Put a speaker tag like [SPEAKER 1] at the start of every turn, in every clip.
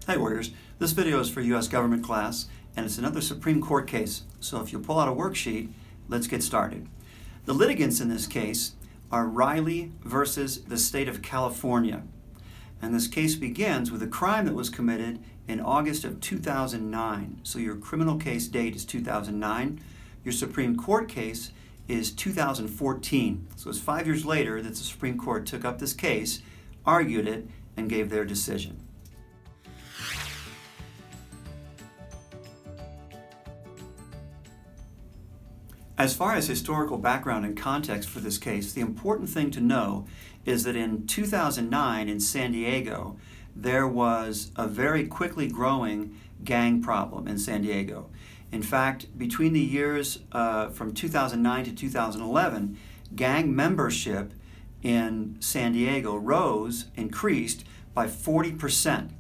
[SPEAKER 1] Hey Warriors, this video is for U.S. government class and it's another Supreme Court case. So if you pull out a worksheet, let's get started. The litigants in this case are Riley versus the state of California. And this case begins with a crime that was committed in August of 2009. So your criminal case date is 2009. Your Supreme Court case is 2014. So it's 5 years later that the Supreme Court took up this case, argued it, and gave their decision. As far as historical background and context for this case, the important thing to know is that in 2009 in San Diego, there was a very quickly growing gang problem in San Diego. In fact, between the years from 2009 to 2011, gang membership in San Diego increased by 40%.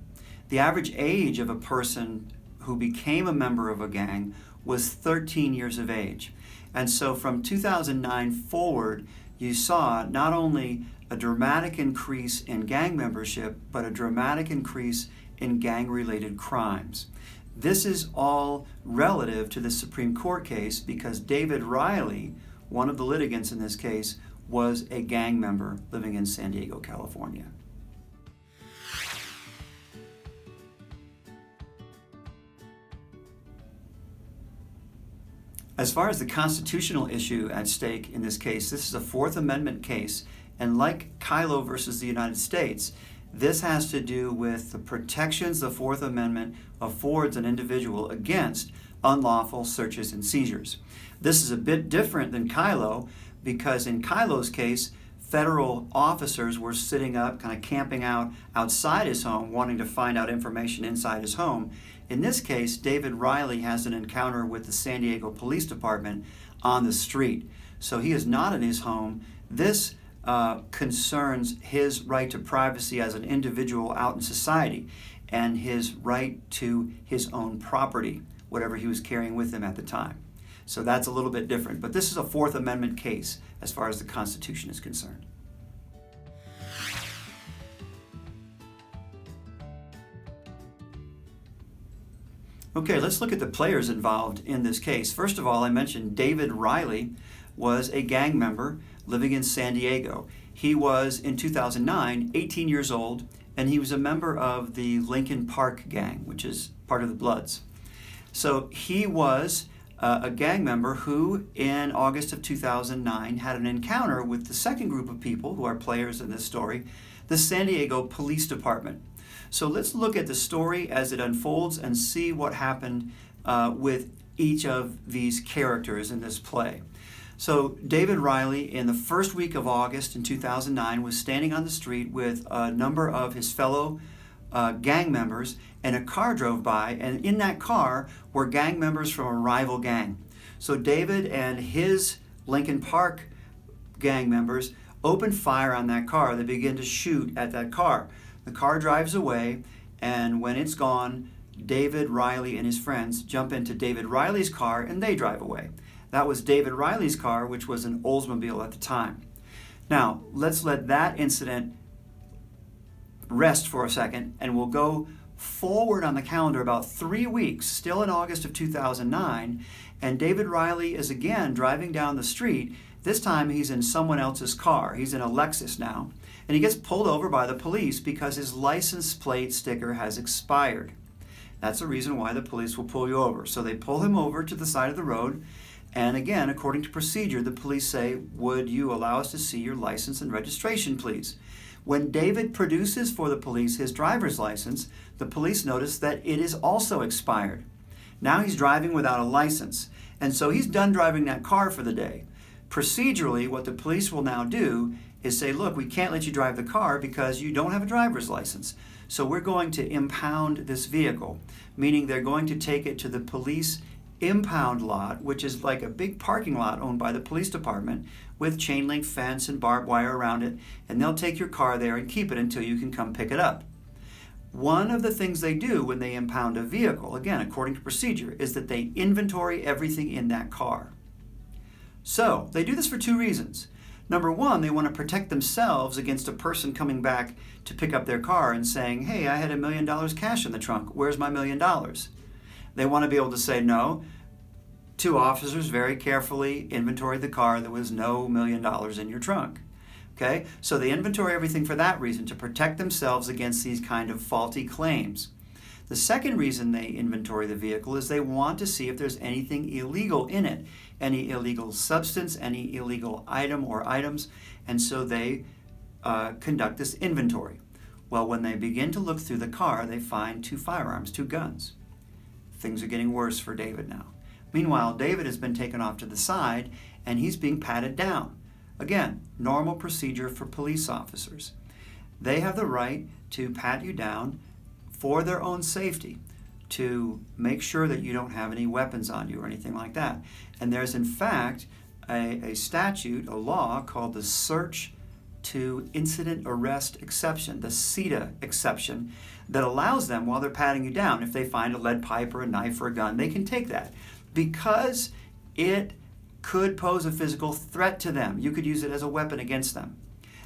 [SPEAKER 1] The average age of a person who became a member of a gang was 13 years of age. And so from 2009 forward, you saw not only a dramatic increase in gang membership, but a dramatic increase in gang-related crimes. This is all relative to the Supreme Court case because David Riley, one of the litigants in this case, was a gang member living in San Diego, California. As far as the constitutional issue at stake in this case, this is a Fourth Amendment case, and like Kylo versus the United States, this has to do with the protections the Fourth Amendment affords an individual against unlawful searches and seizures. This is a bit different than Kylo because in Kylo's case, federal officers were sitting up, kind of camping out outside his home, wanting to find out information inside his home. In this case, David Riley has an encounter with the San Diego Police Department on the street. So he is not in his home. This concerns his right to privacy as an individual out in society and his right to his own property, whatever he was carrying with him at the time. So that's a little bit different. But this is a Fourth Amendment case as far as the Constitution is concerned. Okay, let's look at the players involved in this case. First of all, I mentioned David Riley was a gang member living in San Diego. He was, in 2009, 18 years old, and he was a member of the Lincoln Park gang, which is part of the Bloods. So he was a gang member who, in August of 2009, had an encounter with the second group of people who are players in this story, the San Diego Police Department. So let's look at the story as it unfolds and see what happened with each of these characters in this play. So David Riley, in the first week of August in 2009, was standing on the street with a number of his fellow gang members, and a car drove by, and in that car were gang members from a rival gang. So David and his Lincoln Park gang members opened fire on that car. They begin to shoot at that car. The car drives away, and when it's gone, David Riley and his friends jump into David Riley's car and they drive away. That was David Riley's car, which was an Oldsmobile at the time. Now, let's let that incident rest for a second, and we'll go forward on the calendar about 3 weeks, still in August of 2009, and David Riley is again driving down the street. This time he's in someone else's car. He's in a Lexus now, and he gets pulled over by the police because his license plate sticker has expired. That's the reason why the police will pull you over. So they pull him over to the side of the road, and again, according to procedure, the police say, "Would you allow us to see your license and registration, please?" When David produces for the police his driver's license, the police notice that it is also expired. Now he's driving without a license, and so he's done driving that car for the day. Procedurally, what the police will now do is say, "Look, we can't let you drive the car because you don't have a driver's license. So we're going to impound this vehicle," meaning they're going to take it to the police impound lot, which is like a big parking lot owned by the police department with chain link fence and barbed wire around it, and they'll take your car there and keep it until you can come pick it up. One of the things they do when they impound a vehicle, again, according to procedure, is that they inventory everything in that car. So they do this for two reasons. Number one, they want to protect themselves against a person coming back to pick up their car and saying, hey, I had $1 million cash in the trunk. Where's my $1 million? They want to be able to say, no. Two officers very carefully inventoried the car. There was no $1 million in your trunk. Okay? So they inventory everything for that reason, to protect themselves against these kind of faulty claims. The second reason they inventory the vehicle is they want to see if there's anything illegal in it, any illegal substance, any illegal item or items, and so they conduct this inventory. Well, when they begin to look through the car, they find 2 firearms, 2 guns. Things are getting worse for David now. Meanwhile, David has been taken off to the side and he's being patted down. Again, normal procedure for police officers. They have the right to pat you down for their own safety, to make sure that you don't have any weapons on you or anything like that. And there's in fact a statute, a law called the Search to Incident Arrest Exception, the CETA exception, that allows them, while they're patting you down, if they find a lead pipe or a knife or a gun, they can take that because it could pose a physical threat to them. You could use it as a weapon against them.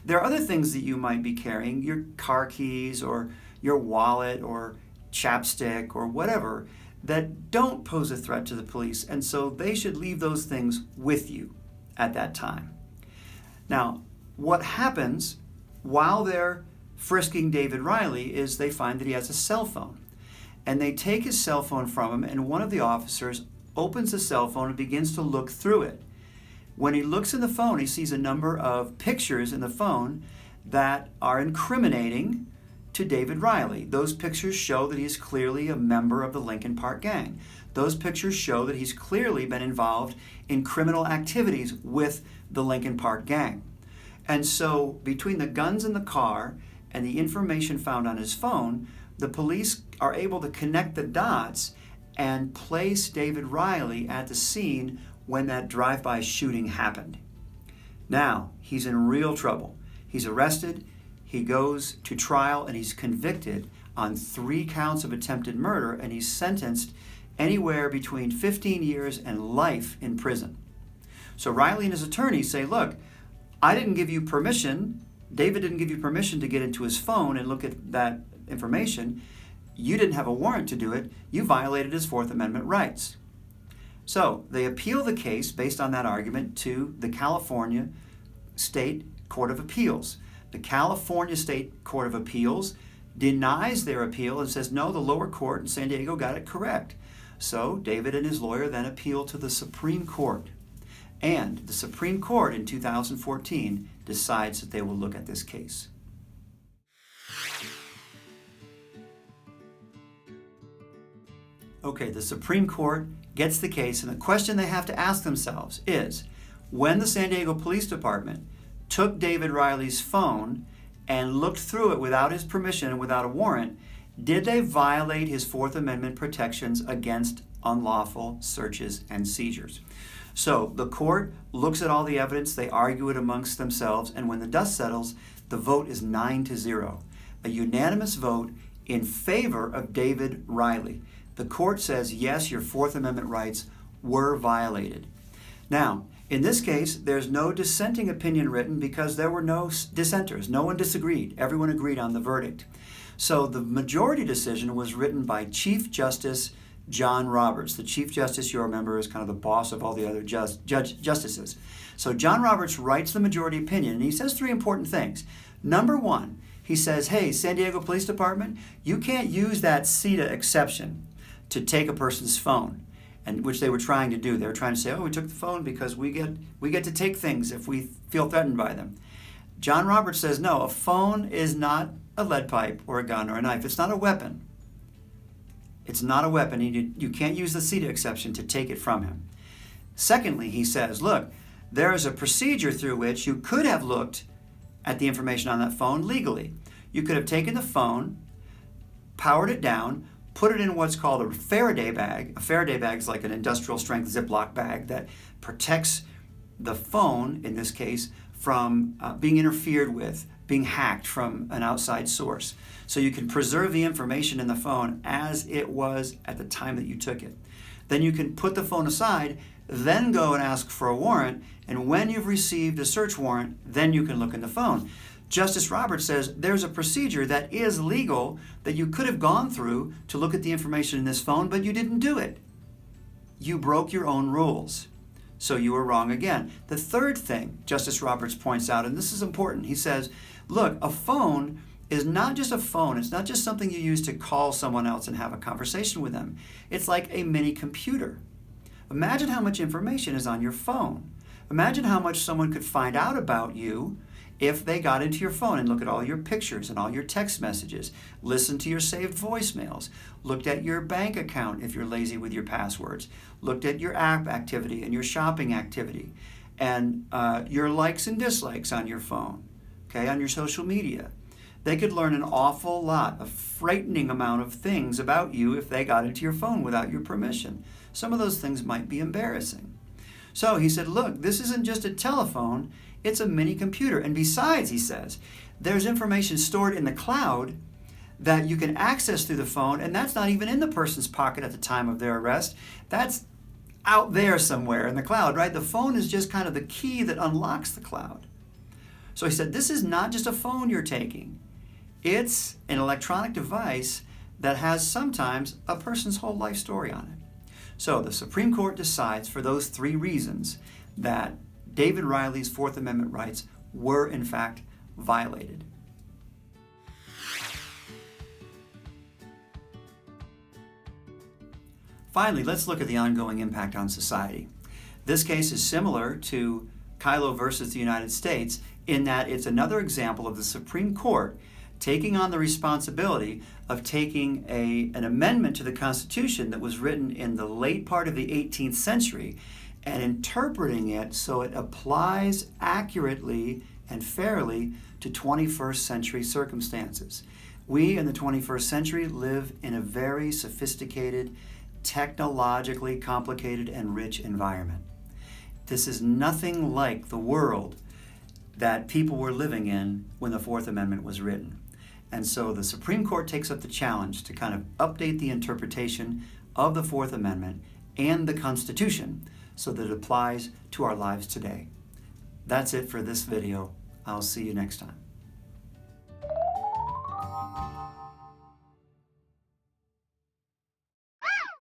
[SPEAKER 1] There are other things that you might be carrying, your car keys or your wallet or chapstick or whatever, that don't pose a threat to the police, and so they should leave those things with you at that time. Now, what happens while they're frisking David Riley is they find that he has a cell phone, and they take his cell phone from him, and one of the officers opens the cell phone and begins to look through it. When he looks in the phone, he sees a number of pictures in the phone that are incriminating to David Riley. Those pictures show that he's clearly a member of the Lincoln Park gang. Those pictures show that he's clearly been involved in criminal activities with the Lincoln Park gang. And so between the guns in the car and the information found on his phone, the police are able to connect the dots and place David Riley at the scene when that drive-by shooting happened. Now, he's in real trouble. He's arrested, he goes to trial, and he's convicted on 3 counts of attempted murder, and he's sentenced anywhere between 15 years and life in prison. So Riley and his attorney say, look, I didn't give you permission, David didn't give you permission to get into his phone and look at that information. You didn't have a warrant to do it. You violated his Fourth Amendment rights. So they appeal the case based on that argument to the California State Court of Appeals. The California State Court of Appeals denies their appeal and says, no, the lower court in San Diego got it correct. So David and his lawyer then appeal to the Supreme Court. And the Supreme Court in 2014 decides that they will look at this case. Okay, the Supreme Court gets the case, and the question they have to ask themselves is, when the San Diego Police Department took David Riley's phone and looked through it without his permission and without a warrant, did they violate his Fourth Amendment protections against unlawful searches and seizures? So the court looks at all the evidence, they argue it amongst themselves, and when the dust settles, the vote is 9-0. A unanimous vote in favor of David Riley. The court says, yes, your Fourth Amendment rights were violated. Now, in this case, there's no dissenting opinion written because there were no dissenters. No one disagreed. Everyone agreed on the verdict. So the majority decision was written by Chief Justice John Roberts. The Chief Justice, you'll remember, is kind of the boss of all the other justices. So John Roberts writes the majority opinion, and he says 3 important things. Number 1, he says, hey, San Diego Police Department, you can't use that CETA exception to take a person's phone, and which they were trying to do. They were trying to say, oh, we took the phone because we get to take things if we feel threatened by them. John Roberts says, no, a phone is not a lead pipe or a gun or a knife. It's not a weapon. It's not a weapon. You can't use the CETA exception to take it from him. Secondly, he says, look, there is a procedure through which you could have looked at the information on that phone legally. You could have taken the phone, powered it down, put it in what's called a Faraday bag. A Faraday bag is like an industrial strength Ziploc bag that protects the phone, in this case, from being interfered with, being hacked from an outside source. So you can preserve the information in the phone as it was at the time that you took it. Then you can put the phone aside, then go and ask for a warrant, and when you've received a search warrant, then you can look in the phone. Justice Roberts says there's a procedure that is legal that you could have gone through to look at the information in this phone, but you didn't do it. You broke your own rules. So you were wrong again. The third thing Justice Roberts points out, and this is important, he says, look, a phone is not just a phone. It's not just something you use to call someone else and have a conversation with them. It's like a mini computer. Imagine how much information is on your phone. Imagine how much someone could find out about you if they got into your phone and look at all your pictures and all your text messages, listened to your saved voicemails, looked at your bank account if you're lazy with your passwords, looked at your app activity and your shopping activity, and your likes and dislikes on your phone, okay, on your social media. They could learn an awful lot, a frightening amount of things about you if they got into your phone without your permission. Some of those things might be embarrassing. So he said, look, this isn't just a telephone, it's a mini computer. And besides, he says, there's information stored in the cloud that you can access through the phone, and that's not even in the person's pocket at the time of their arrest. That's out there somewhere in the cloud, right? The phone is just kind of the key that unlocks the cloud. So he said, this is not just a phone you're taking. It's an electronic device that has sometimes a person's whole life story on it. So the Supreme Court decides for those three reasons that David Riley's Fourth Amendment rights were in fact violated. Finally, let's look at the ongoing impact on society. This case is similar to Kylo versus the United States in that it's another example of the Supreme Court taking on the responsibility of taking an amendment to the Constitution that was written in the late part of the 18th century and interpreting it so it applies accurately and fairly to 21st century circumstances. We in the 21st century live in a very sophisticated, technologically complicated and rich environment. This is nothing like the world that people were living in when the Fourth Amendment was written. And so the Supreme Court takes up the challenge to kind of update the interpretation of the Fourth Amendment and the Constitution so that it applies to our lives today. That's it for this video. I'll see you next time.